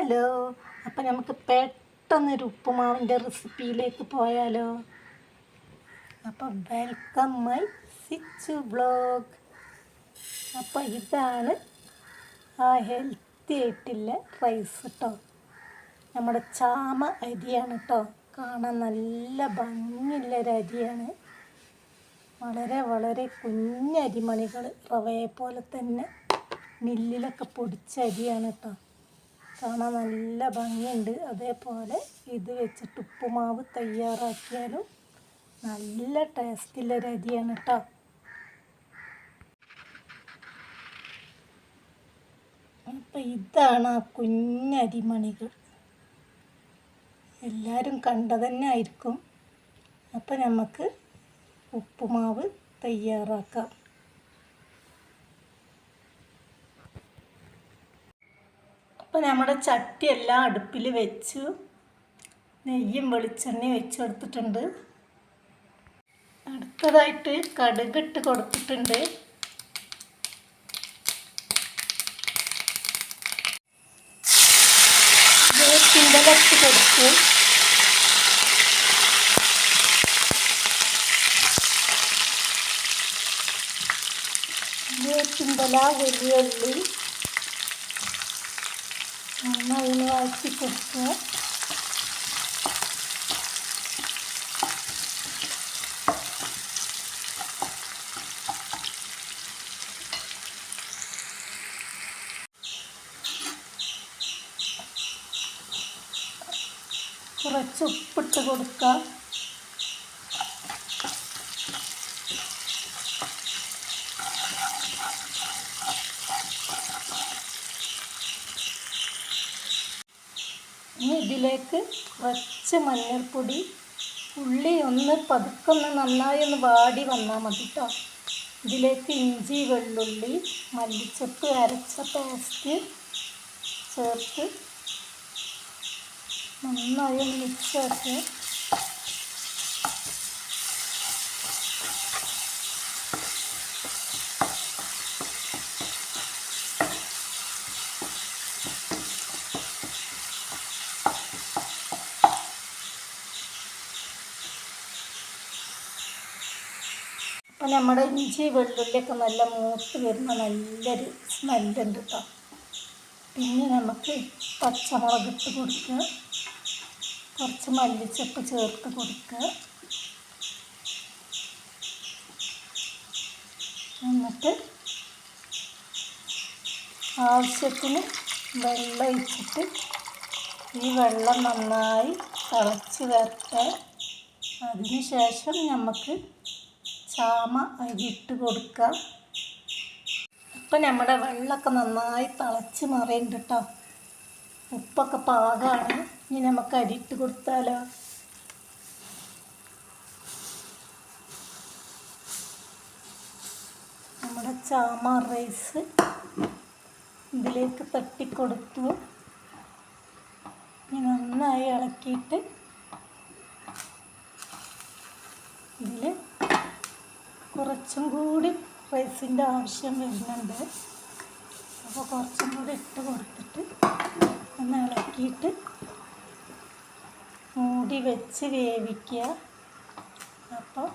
Hello, അപ്പം നമുക്ക് പെട്ടെന്നൊരു ഉപ്പുമാവിൻ്റെ റെസിപ്പിയിലേക്ക് പോയാലോ? അപ്പം വെൽക്കം മൈ സിച്ചു വ്ളോഗ്. അപ്പം ഇതാണ് ആ ഹെൽത്തി ആയിട്ടുള്ള റൈസ് കേട്ടോ. നമ്മുടെ ചാമ അരിയാണ് കേട്ടോ. കാണാൻ നല്ല ഭംഗിയുള്ളൊരു അരിയാണ്. വളരെ വളരെ കുഞ്ഞരിമണികൾ, റവയെ പോലെ തന്നെ മില്ലിലൊക്കെ പൊടിച്ച അരിയാണ് കേട്ടോ. കാണാൻ നല്ല ഭംഗിയുണ്ട്. അതേപോലെ ഇത് വെച്ചിട്ട് ഉപ്പുമാവ് തയ്യാറാക്കിയാലും നല്ല ടേസ്റ്റുള്ളൊരു അരിയാണ് കേട്ടോ. അപ്പം ഇതാണ് ആ കുഞ്ഞരിമണികൾ. എല്ലാവരും കണ്ടതന്നെ ആയിരിക്കും. അപ്പം നമുക്ക് ഉപ്പുമാവ് തയ്യാറാക്കാം. അപ്പോൾ നമ്മുടെ ചട്ടിയെല്ലാം അടുപ്പിൽ വെച്ചു. നെയ്യും വെളിച്ചെണ്ണയും വെച്ചെടുത്തിട്ടുണ്ട്. അടുത്തതായിട്ട് കടുകിട്ട് കൊടുത്തിട്ടുണ്ട്. വേപ്പിൻ്റെലട്ട് കൊടുത്തു. വേപ്പിൻ്റെല, വലിയ ഉള്ളി നന്നായി വഴറ്റി കൊടുക്കുക. കുറച്ച് ഉപ്പിട്ട് കൊടുക്കുക. ഇനി ഇതിലേക്ക് കുറച്ച് മഞ്ഞൾപ്പൊടി. ഉള്ളി ഒന്ന് പതുക്കൊന്ന് നന്നായി ഒന്ന് വാടി വന്നാൽ മതി കേട്ടോ. ഇതിലേക്ക് ഇഞ്ചി, വെള്ളുള്ളി, മല്ലിച്ചപ്പ് അരച്ച പേസ്റ്റ് ചേർത്ത് നന്നായി ഒന്ന് മിക്സ് ആക്കുക. അപ്പം നമ്മുടെ ഇഞ്ചി വെള്ളുള്ളിയൊക്കെ നല്ല മൂത്ത് വരുന്ന നല്ലൊരു സ്മെല്ലുണ്ട് കേട്ടോ. പിന്നെ നമുക്ക് പച്ചമുളക് ഇട്ട് കൊടുക്കുക. കുറച്ച് മല്ലിച്ചപ്പ് ചേർത്ത് കൊടുക്കുക. എന്നിട്ട് ആവശ്യത്തിന് വെള്ളം ഒഴിച്ചിട്ട് ഈ വെള്ളം നന്നായി തിളച്ച് വരട്ടെ. അതിന് ശേഷം നമുക്ക് ചാമ അരിയിട്ട് കൊടുക്കുക. ഇപ്പം നമ്മുടെ വെള്ളമൊക്കെ നന്നായി തിളച്ച് മറിയുന്നുണ്ട് കേട്ടോ. ഉപ്പൊക്കെ പാകമാണ്. ഇനി നമുക്ക് അരിയിട്ട് കൊടുത്താലോ? നമ്മുടെ ചാമ റൈസ് ഇതിലേക്ക് തട്ടിക്കൊടുത്തു. ഇനി നന്നായി ഇളക്കിയിട്ട് ഇതിൽ കുറച്ചും കൂടി റൈസിൻ്റെ ആവശ്യം വരുന്നുണ്ട്. അപ്പോൾ കുറച്ചും കൂടി ഇട്ട് കൊടുത്തിട്ട് ഒന്ന് ഇളക്കിയിട്ട് മൂടി വെച്ച് വേവിക്കുക. അപ്പോൾ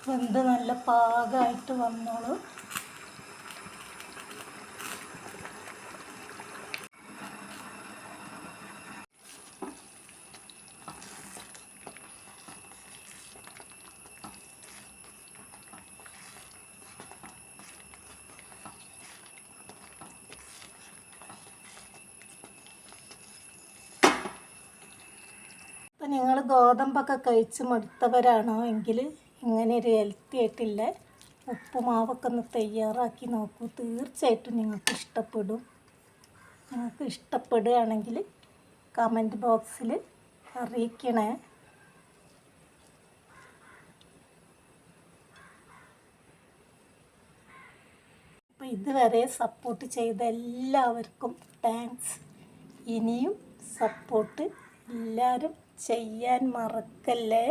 വെന്ത് നല്ല പാകമായിട്ട് വന്നോളൂ. അപ്പം നിങ്ങൾ ഗോതമ്പൊക്കെ കഴിച്ച് മടുത്തവരാണോ എങ്കിൽ ഇങ്ങനെ ഒരു ഹെൽത്തി ആയിട്ടുള്ള ഉപ്പുമാവൊക്കെ ഒന്ന് തയ്യാറാക്കി നോക്കൂ. തീർച്ചയായിട്ടും നിങ്ങൾക്ക് ഇഷ്ടപ്പെടും. നിങ്ങൾക്ക് ഇഷ്ടപ്പെടുകയാണെങ്കിൽ കമൻറ്റ് ബോക്സിൽ അറിയിക്കണേ. അപ്പോൾ ഇതുവരെ സപ്പോർട്ട് ചെയ്ത എല്ലാവർക്കും താങ്ക്സ്. ഇനിയും സപ്പോർട്ട് എല്ലാവരും ചെയ്യാൻ മറക്കല്ലേ.